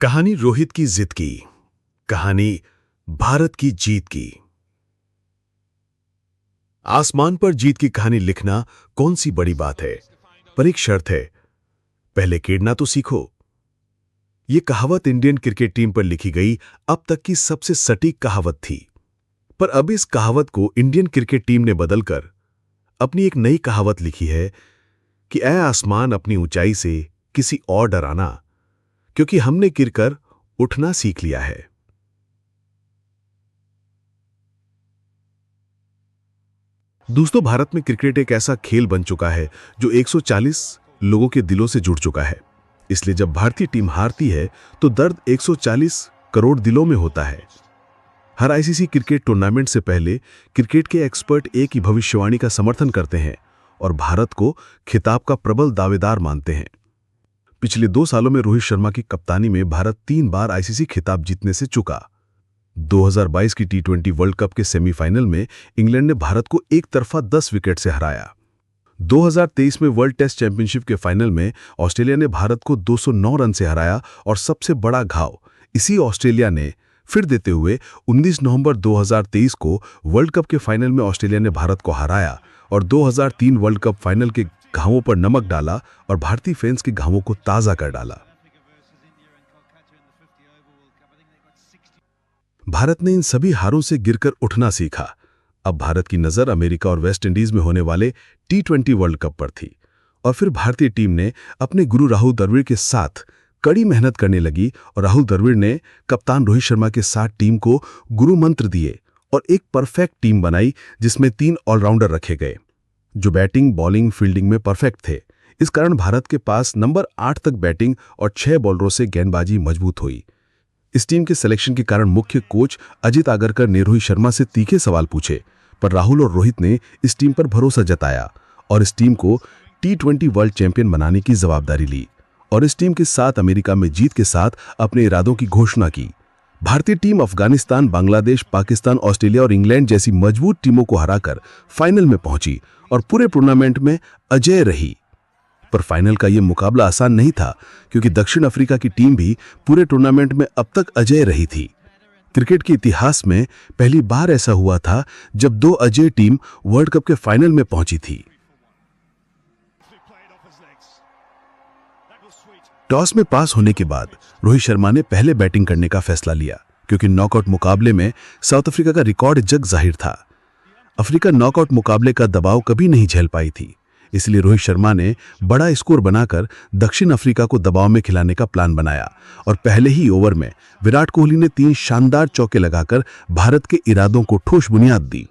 कहानी रोहित की जिद की, कहानी भारत की जीत की। आसमान पर जीत की कहानी लिखना कौन सी बड़ी बात है, पर एक शर्त है, पहले खेलना तो सीखो। यह कहावत इंडियन क्रिकेट टीम पर लिखी गई अब तक की सबसे सटीक कहावत थी, पर अब इस कहावत को इंडियन क्रिकेट टीम ने बदलकर अपनी एक नई कहावत लिखी है कि ऐ आसमान अपनी ऊंचाई से किसी और डराना, क्योंकि हमने गिरकर उठना सीख लिया है। दोस्तों, भारत में क्रिकेट एक ऐसा खेल बन चुका है जो 140 लोगों के दिलों से जुड़ चुका है। इसलिए जब भारतीय टीम हारती है तो दर्द 140 करोड़ दिलों में होता है। हर आईसीसी क्रिकेट टूर्नामेंट से पहले क्रिकेट के एक्सपर्ट एक ही भविष्यवाणी का समर्थन करते हैं और भारत को खिताब का प्रबल दावेदार मानते हैं। पिछले 2 सालों में रोहित शर्मा की कप्तानी में भारत 3 बार आईसीसी खिताब जीतने से चूका। 2022 की टी20 वर्ल्ड कप के सेमीफाइनल में इंग्लैंड ने भारत को एक तरफा 10 विकेट से हराया। 2023 में वर्ल्ड टेस्ट चैंपियनशिप के फाइनल में ऑस्ट्रेलिया ने भारत को 209 रन से हराया और सबसे बड़ा घाव इसी ऑस्ट्रेलिया ने फिर देते हुए 19 नवंबर 2023 को वर्ल्ड कप के फाइनल में ऑस्ट्रेलिया ने भारत को हराया और 2003 वर्ल्ड कप फाइनल के घावों पर नमक डाला और भारतीय फैंस के घावों को ताजा कर डाला। भारत ने इन सभी हारों से गिरकर उठना सीखा। अब भारत की नजर अमेरिका और वेस्ट इंडीज में होने वाले टी20 वर्ल्ड कप पर थी और फिर भारतीय टीम ने अपने गुरु राहुल द्रविड़ के साथ कड़ी मेहनत करने लगी और राहुल द्रविड़ ने कप्तान रोहित शर्मा के साथ टीम को गुरु मंत्र दिए और एक परफेक्ट टीम बनाई जिसमें 3 ऑलराउंडर रखे गए जो बैटिंग, बॉलिंग, फील्डिंग में परफेक्ट थे। इस कारण भारत के पास नंबर 8 तक बैटिंग और 6 बॉलरों से गेंदबाजी मजबूत हुई। इस टीम के सिलेक्शन के कारण मुख्य कोच अजित आगरकर ने रोहित शर्मा से तीखे सवाल पूछे, पर राहुल और रोहित ने इस टीम पर भरोसा जताया और इस टीम को टी20 वर्ल्ड चैंपियन बनाने की जवाबदारी ली और इस टीम के साथ अमेरिका में जीत के साथ अपने इरादों की घोषणा की। भारतीय टीम अफगानिस्तान, बांग्लादेश, पाकिस्तान, ऑस्ट्रेलिया और इंग्लैंड जैसी मजबूत टीमों को हराकर फाइनल में पहुंची और पूरे टूर्नामेंट में अजेय रही। पर फाइनल का यह मुकाबला आसान नहीं था क्योंकि दक्षिण अफ्रीका की टीम भी पूरे टूर्नामेंट में अब तक अजेय रही थी। क्रिकेट के इतिहास में पहली बार ऐसा हुआ था जब 2 अजेय टीम वर्ल्ड कप के फाइनल में पहुंची थी। टॉस में पास होने के बाद रोहित शर्मा ने पहले बैटिंग करने का फैसला लिया क्योंकि नॉकआउट मुकाबले में साउथ अफ्रीका का रिकॉर्ड जग जाहिर था। अफ्रीका नॉकआउट मुकाबले का दबाव कभी नहीं झेल पाई थी, इसलिए रोहित शर्मा ने बड़ा स्कोर बनाकर दक्षिण अफ्रीका को दबाव में खिलाने का प्लान बनाया और पहले ही ओवर में विराट कोहली ने 3 शानदार चौके लगाकर भारत के इरादों को ठोस बुनियाद दी।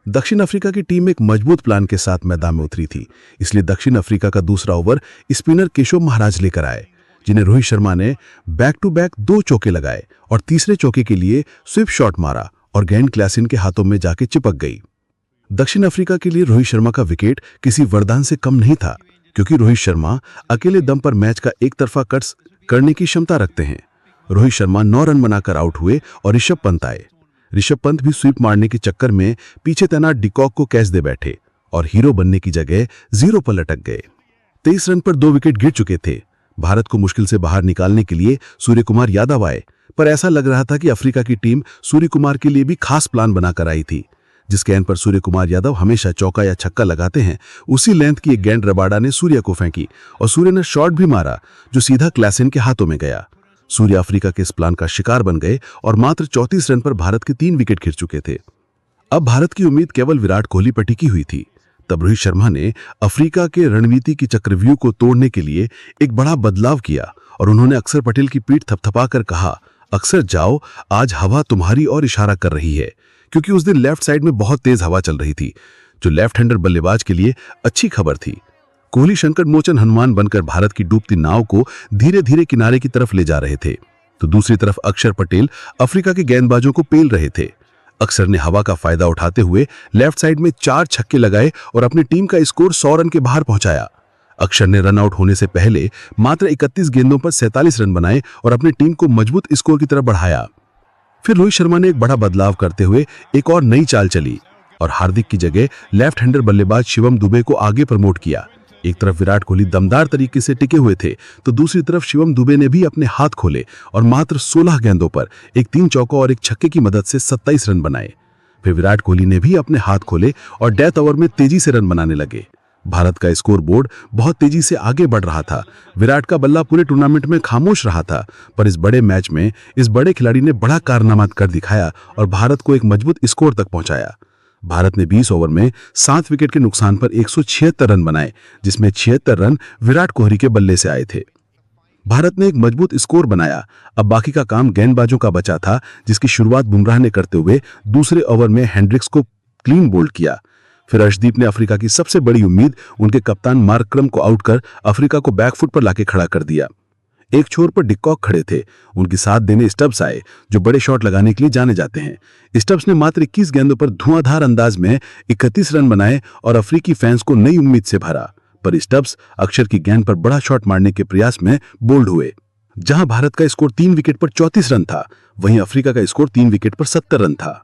दक्षिण अफ्रीका की टीम एक मजबूत प्लान के साथ मैदान में उतरी थी, इसलिए दक्षिण अफ्रीका का दूसरा ओवर स्पिनर केशव महाराज लेकर आए, जिन्हें रोहित शर्मा ने बैक टू बैक 2 चौके लगाए और तीसरे चौके के लिए स्विप शॉट मारा और गेंद क्लासिन के हाथों में जाके चिपक गई। दक्षिण अफ्रीका के लिए रोहित शर्मा का विकेट किसी वरदान से कम नहीं था क्योंकि रोहित शर्मा अकेले दम पर मैच का एक तरफा कट्स करने की क्षमता रखते हैं। रोहित शर्मा 9 रन बनाकर आउट हुए और ऋषभ पंत आए। ऋषभ पंत भी स्वीप मारने के चक्कर में पीछे तैनात डिकॉक को कैच दे बैठे और हीरो बनने की जगह 0 पर लटक गए। 23 रन पर 2 विकेट गिर चुके थे। भारत को मुश्किल से बाहर निकालने के लिए सूर्य कुमार यादव आए, पर ऐसा लग रहा था कि अफ्रीका की टीम सूर्य कुमार के लिए भी खास प्लान बनाकर आई थी। जिस गेंद पर सूर्य कुमार यादव हमेशा चौका या छक्का लगाते हैं, उसी लेंथ की एक गेंद रबाडा ने सूर्य को फेंकी और सूर्य ने शॉट भी मारा जो सीधा क्लासेन के हाथों में गया। सूर्य अफ्रीका के इस प्लान का शिकार बन गए और मात्र 34 रन पर भारत के 3 विकेट गिर चुके थे। अब भारत की उम्मीद केवल विराट कोहली पर टिकी हुई थी। तब रोहित शर्मा ने अफ्रीका के रणनीति की चक्रव्यूह को तोड़ने के लिए एक बड़ा बदलाव किया और उन्होंने अक्षर पटेल की पीठ थपथपाकर कहा, अक्षर जाओ, आज हवा तुम्हारी ओर इशारा कर रही है, क्योंकि उस दिन लेफ्ट साइड में बहुत तेज हवा चल रही थी जो लेफ्ट हैंडर बल्लेबाज के लिए अच्छी खबर थी। कोहली संकट मोचन हनुमान बनकर भारत की डूबती नाव को धीरे धीरे किनारे की तरफ ले जा रहे थे, तो दूसरी तरफ अक्षर पटेल अफ्रीका के गेंदबाजों को पेल रहे थे। अक्षर ने हवा का फायदा उठाते हुए लेफ्ट साइड में 4 छक्के लगाए और अपनी टीम का स्कोर 100 रन के बाहर पहुंचाया। अक्षर ने रन आउट होने से पहले मात्र 31 गेंदों पर 47 रन बनाए और अपनी टीम को मजबूत स्कोर की तरफ बढ़ाया। फिर रोहित शर्मा ने एक बड़ा बदलाव करते हुए एक और नई चाल चली और हार्दिक की जगह लेफ्ट हैंडर बल्लेबाज शिवम दुबे को आगे प्रमोट किया। एक तरफ विराट कोहली दमदार तरीके से टिके हुए थे तो दूसरी तरफ शिवम दुबे ने भी अपने हाथ खोले और मात्र 16 गेंदों पर एक 3 चौकों और एक छक्के की मदद से 27 रन बनाए। फिर विराट कोहली ने भी अपने हाथ खोले और डेथ ओवर में तेजी से रन बनाने लगे। भारत का स्कोर बोर्ड बहुत तेजी से आगे बढ़ रहा था। विराट का बल्ला पूरे टूर्नामेंट में खामोश रहा था, पर इस बड़े मैच में इस बड़े खिलाड़ी ने बड़ा कारनामा कर दिखाया और भारत को एक मजबूत स्कोर तक पहुंचाया। भारत ने 20 ओवर में 7 विकेट के नुकसान पर 176 रन बनाए, जिसमें 76 रन विराट कोहली के बल्ले से आए थे। भारत ने एक मजबूत स्कोर बनाया। अब बाकी का काम गेंदबाजों का बचा था, जिसकी शुरुआत बुमराह ने करते हुए दूसरे ओवर में हेंड्रिक्स को क्लीन बोल्ड किया। फिर अर्शदीप ने अफ्रीका की सबसे बड़ी उम्मीद उनके कप्तान मार्करम को आउट कर अफ्रीका को बैकफुट पर लाके खड़ा कर दिया। एक छोर पर डिकॉक खड़े थे, उनकी साथ देने स्टब्स आए, जो बड़े शॉट लगाने के लिए जाने जाते हैं। स्टब्स ने मात्र 21 गेंदों पर धुआंधार अंदाज में 31 रन बनाए और अफ्रीकी फैंस को नई उम्मीद से भरा। पर स्टब्स अक्षर की गेंद पर बड़ा शॉट मारने के प्रयास में बोल्ड हुए। जहां भारत का स्कोर 3 विकेट पर 34 रन था, वहीं अफ्रीका का स्कोर 3 विकेट पर 70 रन था।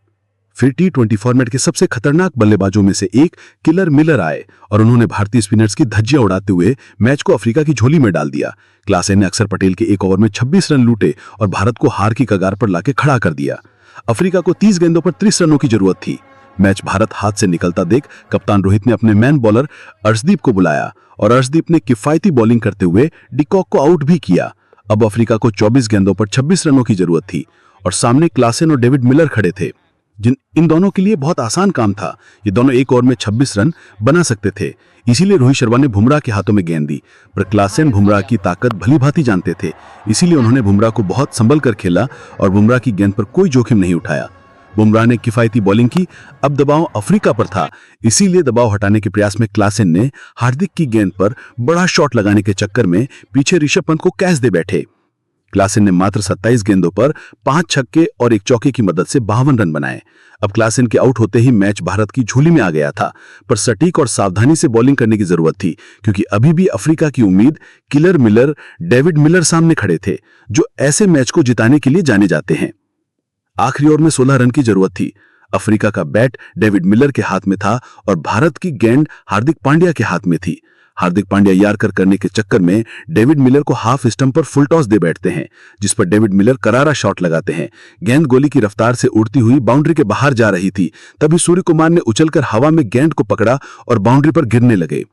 फिर T20 फॉर्मेट के सबसे खतरनाक बल्लेबाजों में से एक किलर मिलर आए और उन्होंने भारतीय स्पिनर्स की धज्जियां उड़ाते हुए मैच को अफ्रीका की झोली में डाल दिया। क्लासेन ने अक्षर पटेल के एक ओवर में 26 रन लूटे और भारत को हार की कगार पर लाके खड़ा कर दिया। अफ्रीका को 30 गेंदों पर 30 रनों की जरूरत थी। मैच भारत हाथ से निकलता देख कप्तान रोहित ने अपने मैन बॉलर अर्शदीप को बुलाया और अर्शदीप ने किफायती बॉलिंग करते हुए डिकॉक को आउट भी किया। अब अफ्रीका को 24 गेंदों पर 26 रनों की जरूरत थी और सामने क्लासेन और डेविड मिलर खड़े थे। इन दोनों के लिए बहुत आसान काम था। ये दोनों एक ओवर में 26 रन बना सकते थे। इसीलिए रोहित शर्मा ने बुमराह के हाथों में गेंद दी, पर क्लासेन बुमराह की ताकत भली भांति जानते थे। इसीलिए उन्होंने बुमराह को बहुत संभल कर खेला और बुमराह की गेंद पर कोई जोखिम नहीं उठाया। बुमराह ने किफायती बॉलिंग की। अब दबाव अफ्रीका पर था, इसीलिए दबाव हटाने के प्रयास में क्लासेन ने हार्दिक की गेंद पर बड़ा शॉट लगाने के चक्कर में पीछे ऋषभ पंत को कैच दे बैठे। क्लासेन ने मात्र 27 गेंदों पर 5 छक्के और 1 चौके की मदद से 52 रन बनाए। अब क्लासेन के आउट होते ही मैच भारत की झोली में आ गया था, पर सटीक और सावधानी से बॉलिंग करने की जरूरत थी, क्योंकि अभी भी अफ्रीका की उम्मीद किलर मिलर, डेविड मिलर सामने खड़े थे, जो ऐसे मैच को जिताने के लिए जाने जाते हैं। आखिरी ओवर में 16 रन की जरूरत थी। अफ्रीका का बैट डेविड मिलर के हाथ में था और भारत की गेंद हार्दिक पांड्या के हाथ में थी। हार्दिक पांड्या यार्कर करने के चक्कर में डेविड मिलर को हाफ स्टंप पर फुल टॉस दे बैठते हैं, जिस पर डेविड मिलर करारा शॉट लगाते हैं। गेंद गोली की रफ्तार से उड़ती हुई बाउंड्री के बाहर जा रही थी। तभी सूर्य कुमार ने उछलकर हवा में गेंद को पकड़ा और बाउंड्री पर गिरने लगे।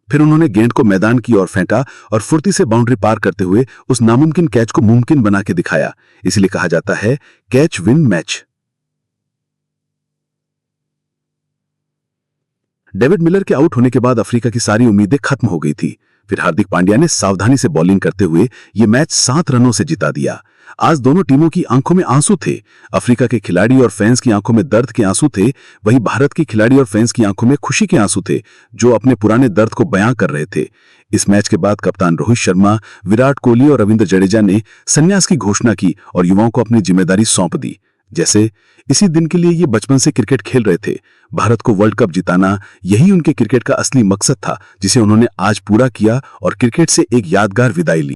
फिर उन्होंने गेंद को मैदान की ओर फेंका और फुर्ती से बाउंड्री पार करते हुए उस नामुमकिन कैच को मुमकिन बना के दिखाया। इसलिए कहा जाता है catch win match. David Miller के आउट होने के बाद अफ्रीका की सारी उम्मीदें खत्म हो गई थी। फिर हार्दिक पांड्या ने सावधानी से बॉलिंग करते हुए ये मैच 7 रनों से जिता दिया। आज दोनों टीमों की आंखों में आंसू थे। अफ्रीका के खिलाड़ी और फैंस की आंखों में दर्द के आंसू थे, वहीं भारत के खिलाड़ी और फैंस की आंखों में खुशी के आंसू थे, जो अपने पुराने दर्द को बयां कर रहे थे। इस मैच के बाद कप्तान रोहित शर्मा, विराट कोहली और रविंद्र जडेजा ने संन्यास की घोषणा की और युवाओं को अपनी जिम्मेदारी सौंप दी। जैसे इसी दिन के लिए ये बचपन से क्रिकेट खेल रहे थे। भारत को वर्ल्ड कप जिताना, यही उनके क्रिकेट का असली मकसद था, जिसे उन्होंने आज पूरा किया और क्रिकेट से एक यादगार विदाई ली।